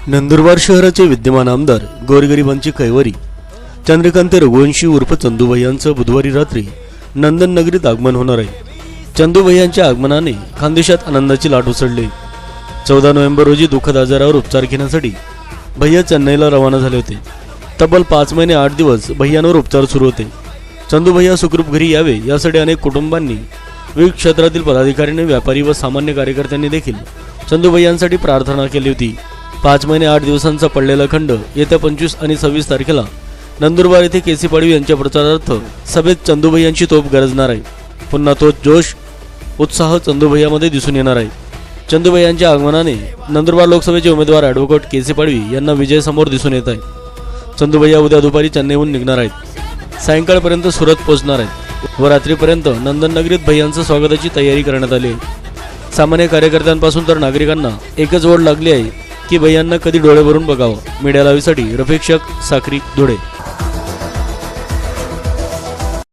नंदुरबार शहराचे विद्यमान आमदार गोरगरिबांची कैवारी चंद्रकांत रघुवंशी उर्फ चंदूभाई यांचं बुधवारी रात्री नंदन नगरीत आगमन होणार आहे। चंदूभाई यांच्या आगमनाने खानदेशात आनंदाची लाट उसळली। 14 नोव्हेंबर रोजी दुःखद आजारावर उपचार घेण्यासाठी भैया चेन्नईला रवाना झाले होते। तब्बल 5 महिने 8 दिवस भैयांवर उपचार सुरू होते। चंदू भैया सुखरूप घरी यावे यासाठी अनेक कुटुंबांनी, विविध क्षेत्रातील पदाधिकाऱ्यांनी, व्यापारी व सामान्य कार्यकर्त्यांनी देखील चंदू भैयांसाठी प्रार्थना केली होती। 5 महिने 8 दिवसांचा पडलेला खंड येत्या 25 आणि 26 तारखेला नंदुरबार येथे केसी पाडवी यांच्या प्रचारार्थ सभेत चंदूभाई यांची तोफ गरजणार आहे। पुन्हा तोच जोश, उत्साह चंदूभाईमध्ये दिसून येणार आहे। चंदूभाई यांच्या आगमनाने नंदुरबार लोकसभेचे उमेदवार ॲडव्होकेट केसी पाडवी यांना विजय समोर दिसून येत आहे। चंदूभाई उद्या दुपारी चेन्नईहून निघणार आहेत, सायंकाळपर्यंत सुरत पोहोचणार आहेत व रात्रीपर्यंत नंदन नगरीत भैयांच्या स्वागताची तयारी करण्यात आली आहे। सामान्य कार्यकर्त्यांपासून तर नागरिकांना एकच ओढ लागली आहे की भैयांना कधी डोळे भरून बघावं। मीडिया लाईव्हसाठी रफिक शेख, साक्री, धुळे।